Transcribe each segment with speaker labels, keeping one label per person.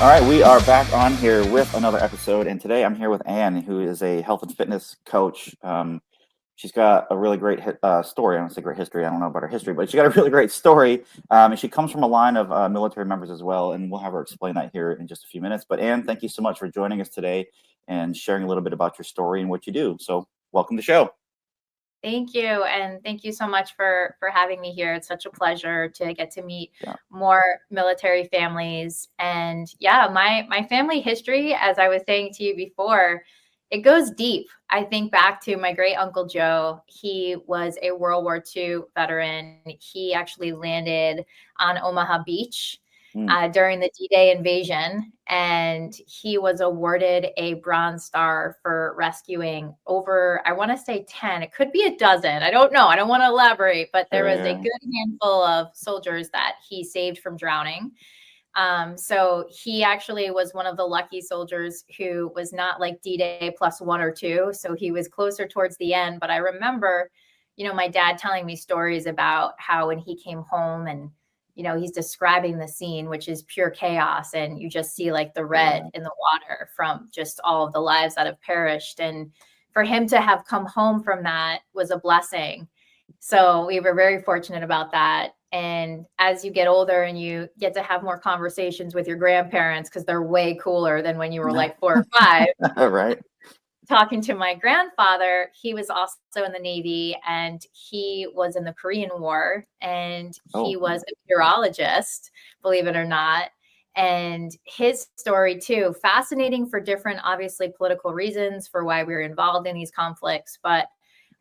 Speaker 1: All right, we are back on here with another episode, and today I'm here with Anne, who is a health and fitness coach. She's got a really great story. I don't say great history. I don't know about her history, but she got a really great story, and she comes from a line of military members as well, and we'll have her explain that here in just a few minutes. But Anne, thank you so much for joining us today and sharing a little bit about your story and what you do. So welcome to the show.
Speaker 2: Thank you. And thank you so much for having me here. It's such a pleasure to get to meet
Speaker 1: Yeah.
Speaker 2: more military families. And yeah, my family history, as I was saying to you before, it goes deep. I think back to my great uncle Joe. He was a World War II veteran. He actually landed on Omaha Beach during the D-Day invasion, and he was awarded a Bronze Star for rescuing over, I want to say 10, it could be a dozen. I don't know. I don't want to elaborate, but there was a good handful of soldiers that he saved from drowning. So he actually was one of the lucky soldiers who was not like D-Day plus 1 or 2. So he was closer towards the end. But I remember, my dad telling me stories about how when he came home and, he's describing the scene, which is pure chaos. And you just see like the red in the water from just all of the lives that have perished. And for him to have come home from that was a blessing. So we were very fortunate about that. And as you get older and you get to have more conversations with your grandparents, because they're way cooler than when you were like 4 or 5.
Speaker 1: Right.
Speaker 2: Talking to my grandfather, he was also in the Navy and he was in the Korean War, and he was a urologist, believe it or not. And his story too, fascinating for different, obviously, political reasons for why we were involved in these conflicts. But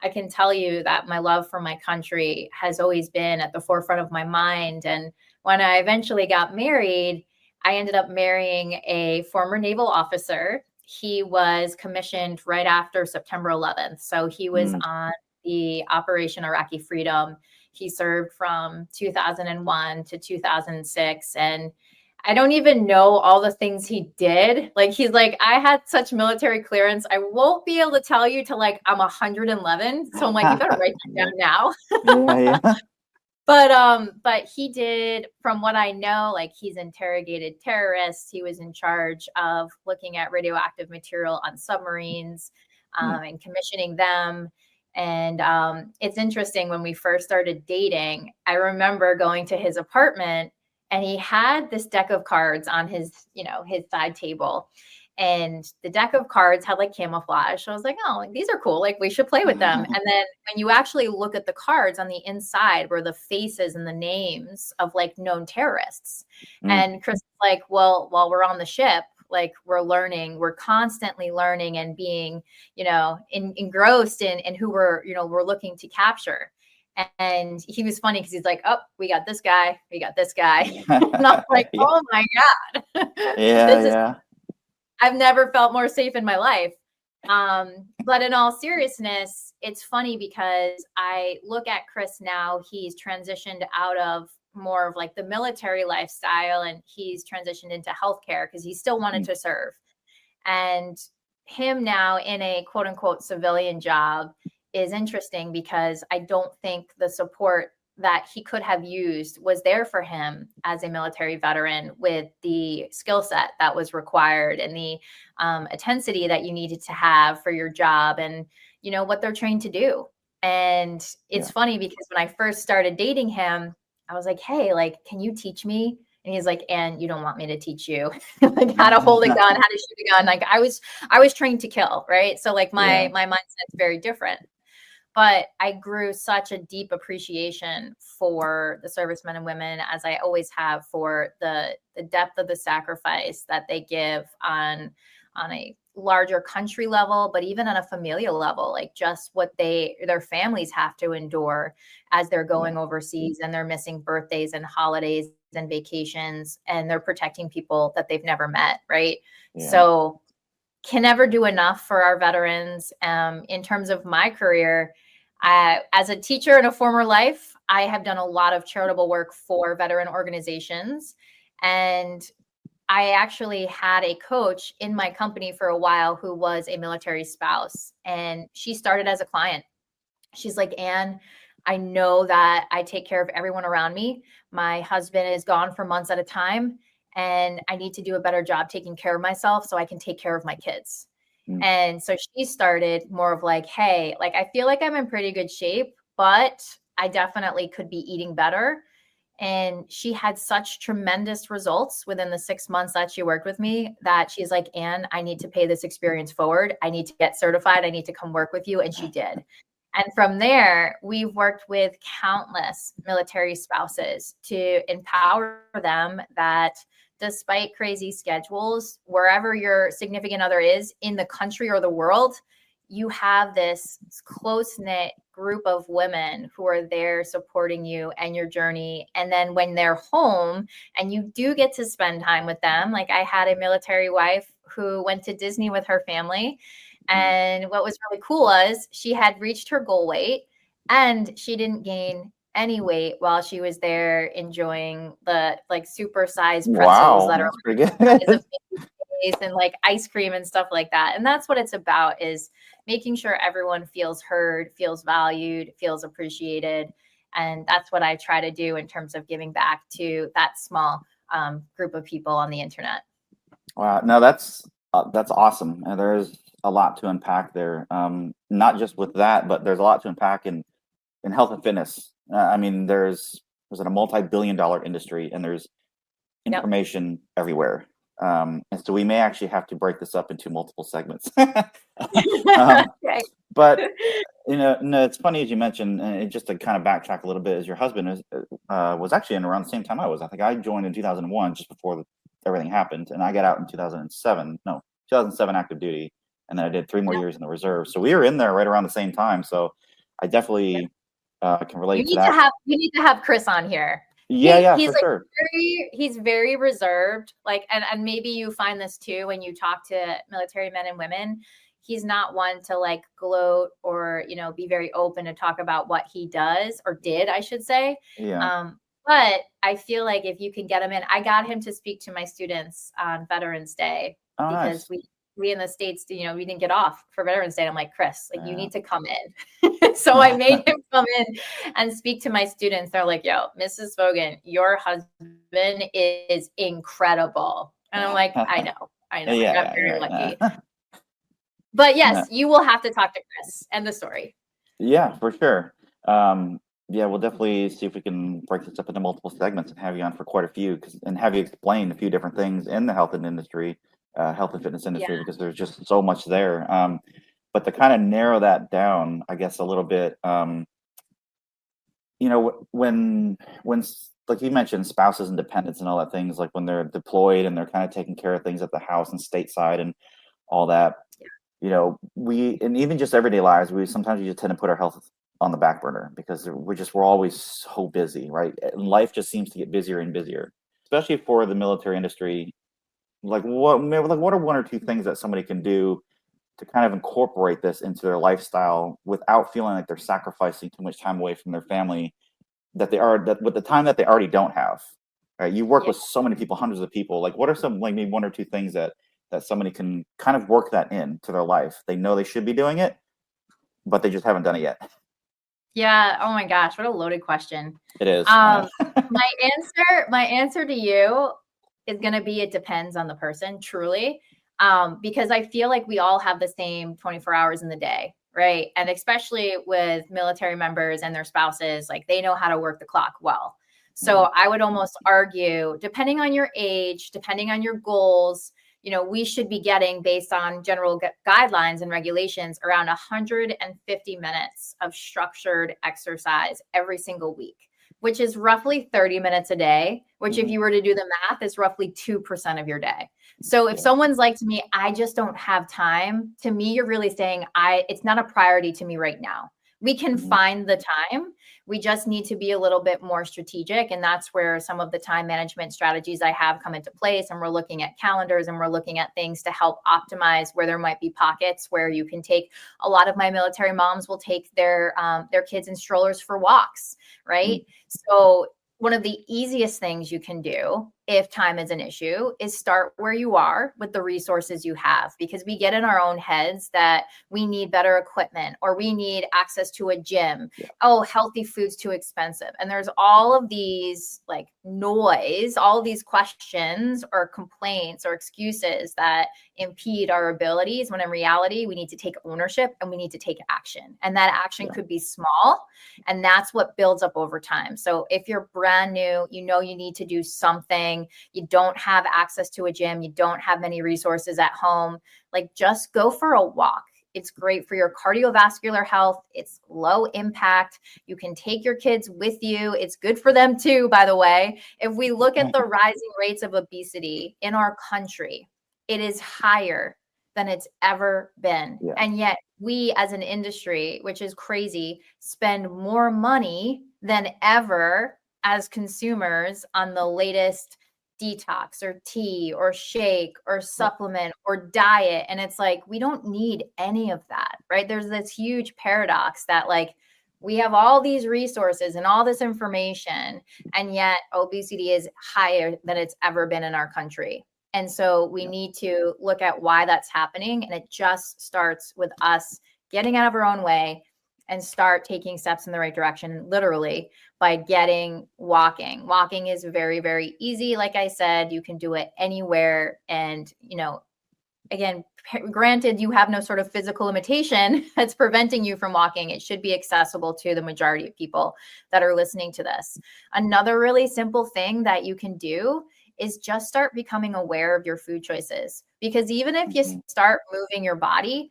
Speaker 2: I can tell you that my love for my country has always been at the forefront of my mind. And when I eventually got married, I ended up marrying a former naval officer. He was commissioned right after September 11th. So he was on the Operation Iraqi Freedom. He served from 2001 to 2006. And I don't even know all the things he did. Like, he's like, I had such military clearance. I won't be able to tell you till like I'm 111. So I'm like, you better write that down now.
Speaker 1: Yeah.
Speaker 2: But he did, from what I know, like, he's interrogated terrorists. He was in charge of looking at radioactive material on submarines and commissioning them. And it's interesting, when we first started dating, I remember going to his apartment and he had this deck of cards on his side table. And the deck of cards had like camouflage. So I was like, oh, like, these are cool. Like, we should play with them. And then when you actually look at the cards, on the inside were the faces and the names of like known terrorists. And Chris was like, well, while we're on the ship, like, we're constantly learning and being, engrossed in who we're looking to capture. And he was funny because he's like, oh, we got this guy. We got this guy. And I'm like, oh my God.
Speaker 1: Yeah.
Speaker 2: I've never felt more safe in my life. But in all seriousness, it's funny because I look at Chris now. He's transitioned out of more of like the military lifestyle, and he's transitioned into healthcare because he still wanted to serve. And him now in a quote unquote civilian job is interesting because I don't think the support that he could have used was there for him as a military veteran, with the skill set that was required and the intensity that you needed to have for your job and, what they're trained to do. And it's funny because when I first started dating him, I was like, hey, like, can you teach me? And he's like, and you don't want me to teach you like how to hold a gun, how to shoot a gun. Like, I was trained to kill. Right. So like my mindset's very different. But I grew such a deep appreciation for the servicemen and women, as I always have, for the depth of the sacrifice that they give on a larger country level, but even on a familial level, like just what their families have to endure as they're going overseas, and they're missing birthdays and holidays and vacations, and they're protecting people that they've never met. Right. Yeah. So can never do enough for our veterans. In terms of my career, as a teacher in a former life, I have done a lot of charitable work for veteran organizations. And I actually had a coach in my company for a while who was a military spouse, and she started as a client. She's like, Anne, I know that I take care of everyone around me. My husband is gone for months at a time, and I need to do a better job taking care of myself so I can take care of my kids.
Speaker 1: Mm.
Speaker 2: And so she started more of like, hey, like, I feel like I'm in pretty good shape, but I definitely could be eating better. And she had such tremendous results within the 6 months that she worked with me that she's like, Anne, I need to pay this experience forward. I need to get certified. I need to come work with you. And she did. And from there, we've worked with countless military spouses to empower them that despite crazy schedules, wherever your significant other is in the country or the world, you have this close-knit group of women who are there supporting you and your journey. And then when they're home and you do get to spend time with them, like I had a military wife who went to Disney with her family. And what was really cool was she had reached her goal weight and she didn't gain any weight while she was there enjoying the like supersized pretzels that are
Speaker 1: pretty good.
Speaker 2: and like ice cream and stuff like that. And that's what it's about, is making sure everyone feels heard, feels valued, feels appreciated. And that's what I try to do in terms of giving back to that small group of people on the internet.
Speaker 1: Wow, no, that's awesome. And there's a lot to unpack there. Not just with that, but there's a lot to unpack in health and fitness. I mean, there's a multi-billion-dollar industry, and there's information everywhere. And so we may actually have to break this up into multiple segments.
Speaker 2: Okay.
Speaker 1: But no, it's funny as you mentioned, and just to kind of backtrack a little bit, is your husband was actually in around the same time I was. I think I joined in 2001, just before everything happened, and I got out in 2007 active duty, and then I did 3 more years in the reserve. So we were in there right around the same time. So I definitely can relate to that.
Speaker 2: You need to have Chris on here.
Speaker 1: He's
Speaker 2: for
Speaker 1: like sure.
Speaker 2: He's very reserved. Like, and maybe you find this too when you talk to military men and women. He's not one to like gloat or, be very open to talk about what he does or did, I should say.
Speaker 1: Yeah.
Speaker 2: But I feel like if you can get him in, I got him to speak to my students on Veterans Day because we in the States, we didn't get off for Veterans Day. I'm like, Chris, like you need to come in. So I made him come in and speak to my students. They're like, yo, Mrs. Svogun, your husband is incredible. And I'm like, I know.
Speaker 1: Yeah,
Speaker 2: I got very lucky. But yes, you will have to talk to Chris and the story.
Speaker 1: Yeah, for sure. We'll definitely see if we can break this up into multiple segments and have you on for quite a few, and have you explain a few different things in the health and fitness industry, because there's just so much there. But to kind of narrow that down, I guess a little bit, when like you mentioned, spouses and dependents and all that things, like when they're deployed and they're kind of taking care of things at the house and stateside and all that, and even just everyday lives, sometimes just tend to put our health on the back burner because we're always so busy, right? And life just seems to get busier and busier, especially for the military industry. What are 1 or 2 things that somebody can do to kind of incorporate this into their lifestyle without feeling like they're sacrificing too much time away from their family with the time that they already don't have, right? You work with so many people, hundreds of people. Like, what are some, like, maybe 1 or 2 things that somebody can kind of work that into their life? They know they should be doing it, but they just haven't done it yet.
Speaker 2: Yeah. Oh my gosh, what a loaded question.
Speaker 1: It is.
Speaker 2: My answer to you is going to be, it depends on the person, truly. Because I feel like we all have the same 24 hours in the day, right? And especially with military members and their spouses, like they know how to work the clock well. So I would almost argue, depending on your age, depending on your goals, we should be getting, based on general guidelines and regulations, around 150 minutes of structured exercise every single week, which is roughly 30 minutes a day, which if you were to do the math is roughly 2% of your day. So if someone's like to me, I just don't have time, to me, you're really saying, it's not a priority to me right now. We can find the time. We just need to be a little bit more strategic. And that's where some of the time management strategies I have come into place. And we're looking at calendars and we're looking at things to help optimize where there might be pockets where you can take. A lot of my military moms will take their kids in strollers for walks, right? So one of the easiest things you can do if time is an issue, is start where you are with the resources you have, because we get in our own heads that we need better equipment or we need access to a gym.
Speaker 1: Yeah.
Speaker 2: Oh, healthy food's too expensive. And there's all of these like noise, all of these questions or complaints or excuses that impede our abilities, when in reality, we need to take ownership and we need to take action. And that action could be small, and that's what builds up over time. So if you're brand new, you know you need to do something, you don't have access to a gym, you don't have many resources at home, like just go for a walk. It's great for your cardiovascular health. It's low impact. You can take your kids with you. It's good for them too, by the way. If we look at the rising rates of obesity in our country, it is higher than it's ever been.
Speaker 1: Yeah.
Speaker 2: And yet we as an industry, which is crazy, spend more money than ever as consumers on the latest detox or tea or shake or supplement or diet. And it's like, we don't need any of that, right? There's this huge paradox that like, we have all these resources and all this information, and yet obesity is higher than it's ever been in our country. And so we need to look at why that's happening. And it just starts with us getting out of our own way and start taking steps in the right direction, literally by getting walking. Walking is very, very easy. Like I said, you can do it anywhere. And, you know, again, granted, you have no sort of physical limitation that's preventing you from walking. It should be accessible to the majority of people that are listening to this. Another really simple thing that you can do is just start becoming aware of your food choices. Because even if you start moving your body,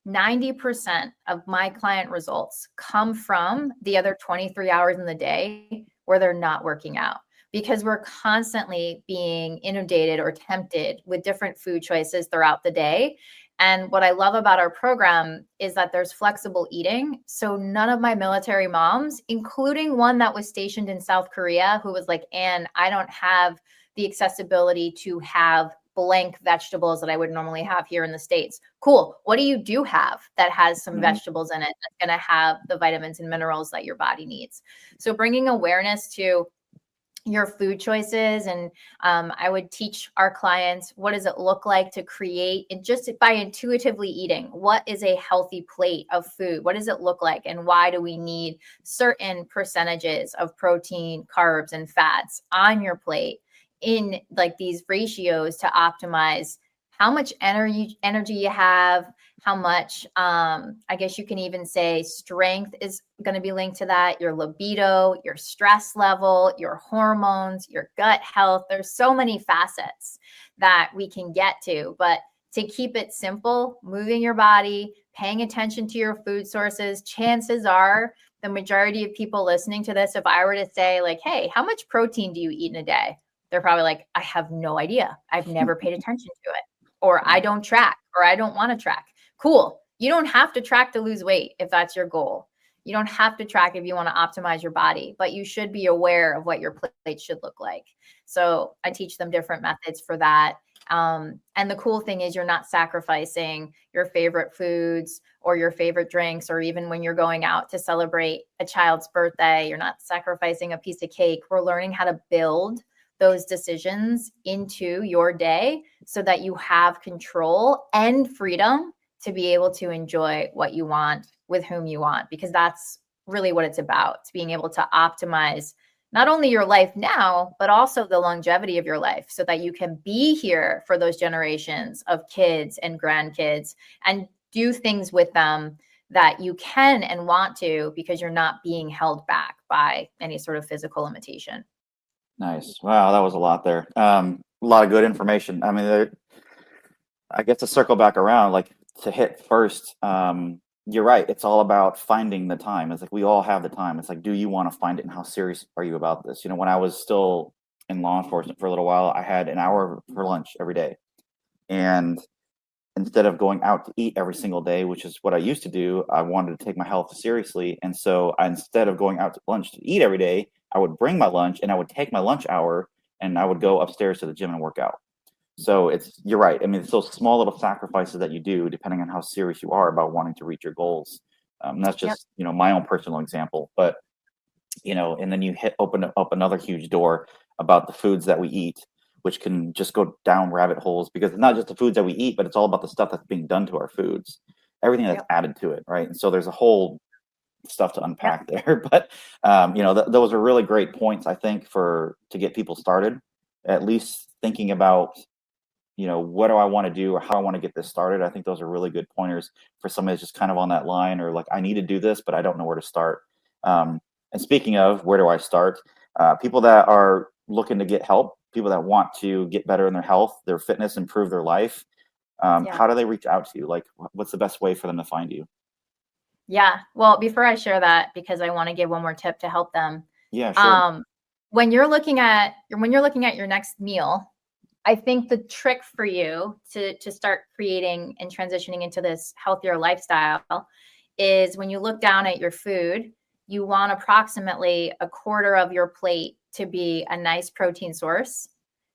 Speaker 2: 90% of my client results come from the other 23 hours in the day where they're not working out, because we're constantly being inundated or tempted with different food choices throughout the day. And what I love about our program is that there's flexible eating. So none of my military moms, including one that was stationed in South Korea, who was like, Anne, I don't have the accessibility to have blank vegetables that I would normally have here in the States. Cool. What do you have that has some vegetables in it that's going to have the vitamins and minerals that your body needs? So bringing awareness to your food choices. And I would teach our clients, what does it look like to create, and just by intuitively eating, what is a healthy plate of food? What does it look like? And why do we need certain percentages of protein, carbs, and fats on your plate in like these ratios to optimize how much energy you have, how much, I guess you can even say strength is going to be linked to that, your libido, your stress level, your hormones, your gut health. There's so many facets that we can get to, but to keep it simple, moving your body, paying attention to your food sources, chances are the majority of people listening to this, if I were to say like, hey, how much protein do you eat in a day? They're probably like, I have no idea. I've never paid attention to it, or I don't track, or I don't want to track. Cool. You don't have to track to lose weight if that's your goal. You don't have to track if you want to optimize your body, but you should be aware of what your plate should look like. So I teach them different methods for that. And the cool thing is you're not sacrificing your favorite foods or your favorite drinks, or even when you're going out to celebrate a child's birthday, you're not sacrificing a piece of cake. We're learning how to build those decisions into your day so that you have control and freedom to be able to enjoy what you want with whom you want, because that's really what it's about. It's being able to optimize not only your life now, but also the longevity of your life so that you can be here for those generations of kids and grandkids and do things with them that you can and want to, because you're not being held back by any sort of physical limitation.
Speaker 1: Nice. Wow, that was a lot there. A lot of good information. I mean, I guess to circle back around, like to hit first, you're right. It's all about finding the time. It's like we all have the time. It's like, do you want to find it, and how serious are you about this? You know, when I was still in law enforcement for a little while, I had an hour for lunch every day. And instead of going out to eat every single day, which is what I used to do, I wanted to take my health seriously. And so instead of going out to lunch to eat every day, I would bring my lunch and I would take my lunch hour and I would go upstairs to the gym and work out. So you're right. I mean, it's those small little sacrifices that you do depending on how serious you are about wanting to reach your goals. That's just, my own personal example. But and then you open up another huge door about the foods that we eat, which can just go down rabbit holes, because it's not just the foods that we eat, but it's all about the stuff that's being done to our foods, everything that's
Speaker 2: Yep.
Speaker 1: added to it, right? And so there's a whole stuff to unpack
Speaker 2: Yep.
Speaker 1: there. But those are really great points, I think, to get people started, at least thinking about, what do I want to do or how I want to get this started. I think those are really good pointers for somebody that's just kind of on that line, or like, I need to do this, but I don't know where to start. And speaking of where do I start, people that are looking to get help, people that want to get better in their health, their fitness, improve their life,
Speaker 2: Yeah.
Speaker 1: how do they reach out to you? Like, what's the best way for them to find you?
Speaker 2: Yeah. Well, before I share that, because I want to give one more tip to help them.
Speaker 1: Yeah, sure.
Speaker 2: When you're looking at your next meal, I think the trick for you to start creating and transitioning into this healthier lifestyle is, when you look down at your food, you want approximately a quarter of your plate to be a nice protein source.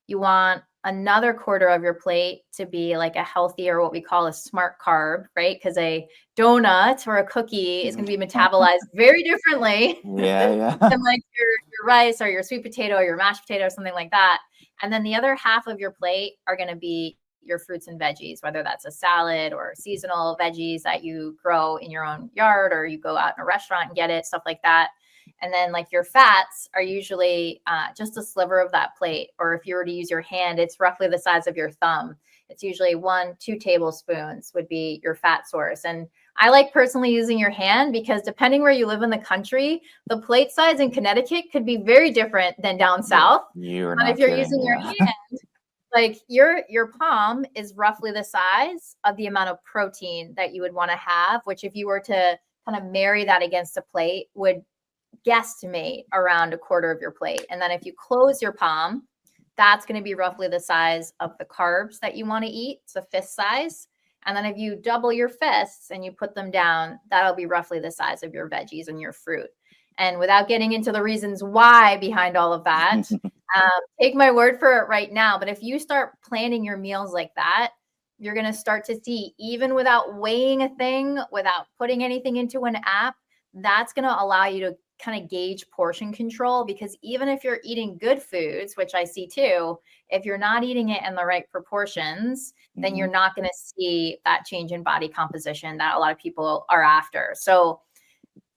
Speaker 2: You want another quarter of your plate to be like a healthier, what we call a smart carb, right? Because a donut or a cookie is going to be metabolized very differently
Speaker 1: Yeah.
Speaker 2: than like your rice or your sweet potato or your mashed potato or something like that. And then the other half of your plate are going to be your fruits and veggies, whether that's a salad or seasonal veggies that you grow in your own yard, or you go out in a restaurant and get it, stuff like that. And then like your fats are usually just a sliver of that plate. Or if you were to use your hand, it's roughly the size of your thumb. It's usually 1-2 tablespoons would be your fat source. And I like personally using your hand, because depending where you live in the country, the plate size in Connecticut could be very different than down south.
Speaker 1: You're
Speaker 2: But
Speaker 1: not
Speaker 2: if you're
Speaker 1: kidding.
Speaker 2: using your hand, like your palm is roughly the size of the amount of protein that you would want to have, which if you were to kind of marry that against a plate would guesstimate around a quarter of your plate. And then if you close your palm, that's going to be roughly the size of the carbs that you want to eat. It's a fist size. And then if you double your fists and you put them down, that'll be roughly the size of your veggies and your fruit. And without getting into the reasons why behind all of that, take my word for it right now. But if you start planning your meals like that, you're going to start to see, even without weighing a thing, without putting anything into an app, that's going to allow you to kind of gauge portion control. Because even if you're eating good foods, which I see too, if you're not eating it in the right proportions, then you're not going to see that change in body composition that a lot of people are after. So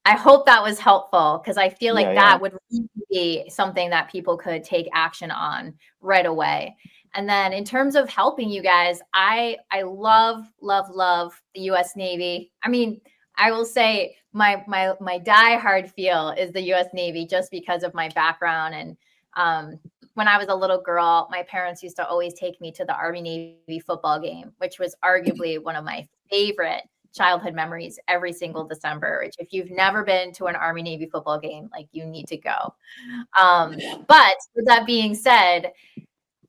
Speaker 2: I hope that was helpful, because I feel like that would really be something that people could take action on right away. And then in terms of helping you guys, I love the US Navy. I mean, I will say my diehard feel is the US Navy, just because of my background. And when I was a little girl, my parents used to always take me to the Army Navy football game, which was arguably one of my favorite childhood memories every single December, which if you've never been to an Army Navy football game, like, you need to go. But with that being said,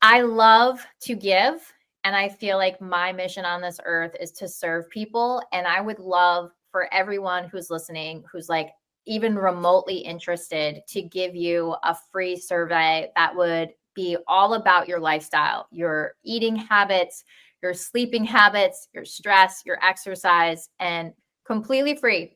Speaker 2: I love to give, and I feel like my mission on this earth is to serve people. And I would love for everyone who's listening, who's like even remotely interested, to give you a free survey that would be all about your lifestyle, your eating habits, your sleeping habits, your stress, your exercise, and completely free.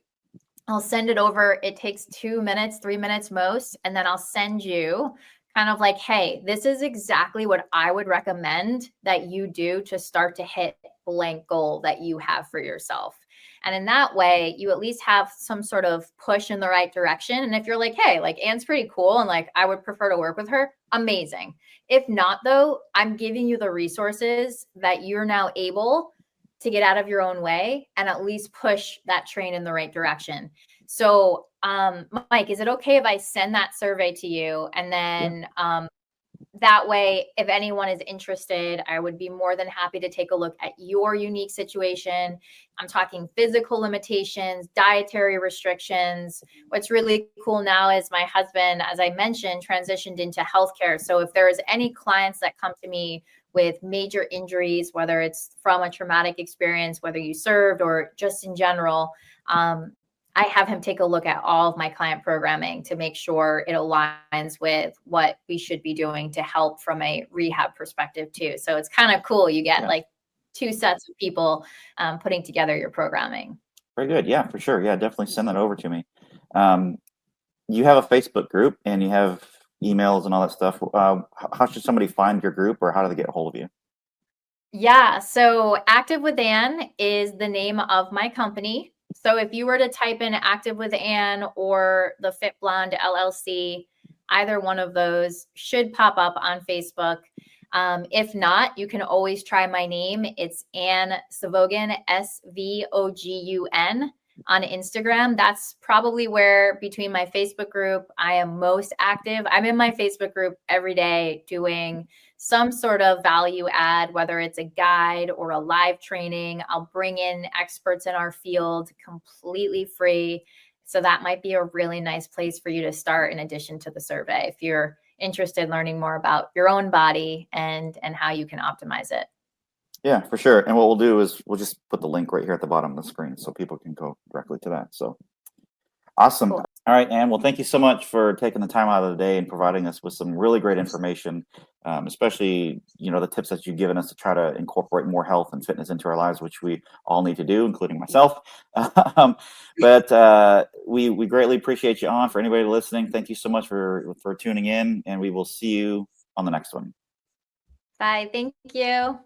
Speaker 2: I'll send it over. It takes 2 minutes, 3 minutes most. And then I'll send you kind of like, hey, this is exactly what I would recommend that you do to start to hit blank goal that you have for yourself. And in that way, you at least have some sort of push in the right direction. And if you're like, hey, like, Anne's pretty cool and like I would prefer to work with her, amazing. If not, though, I'm giving you the resources that you're now able to get out of your own way and at least push that train in the right direction. So, Mike, is it okay if I send that survey to you? And then that way, if anyone is interested, I would be more than happy to take a look at your unique situation. I'm talking physical limitations, dietary restrictions. What's really cool now is my husband, as I mentioned, transitioned into healthcare. So if there's any clients that come to me with major injuries, whether it's from a traumatic experience, whether you served or just in general, I have him take a look at all of my client programming to make sure it aligns with what we should be doing to help from a rehab perspective too. So it's kind of cool. You get like two sets of people putting together your programming.
Speaker 1: Very good. Yeah, for sure. Yeah, definitely send that over to me. you have a Facebook group and you have emails and all that stuff. How should somebody find your group, or how do they get a hold of you?
Speaker 2: Yeah, so Active with Ann is the name of my company. So if you were to type in Active with Ann or the Fit Blonde LLC, either one of those should pop up on Facebook. If not, you can always try my name. It's Ann Svogun, Svogun on Instagram. That's probably where, between my Facebook group, I am most active. I'm in my Facebook group every day doing some sort of value add, whether it's a guide or a live training. I'll bring in experts in our field completely free. So that might be a really nice place for you to start, in addition to the survey, if you're interested in learning more about your own body and how you can optimize it.
Speaker 1: Yeah, for sure. And what we'll do is we'll just put the link right here at the bottom of the screen so people can go directly to that. So awesome.
Speaker 2: Cool.
Speaker 1: All right, Ann. Well, thank you so much for taking the time out of the day and providing us with some really great information, especially, the tips that you've given us to try to incorporate more health and fitness into our lives, which we all need to do, including myself. But we greatly appreciate you on. For anybody listening, thank you so much for tuning in, and we will see you on the next one.
Speaker 2: Bye. Thank you.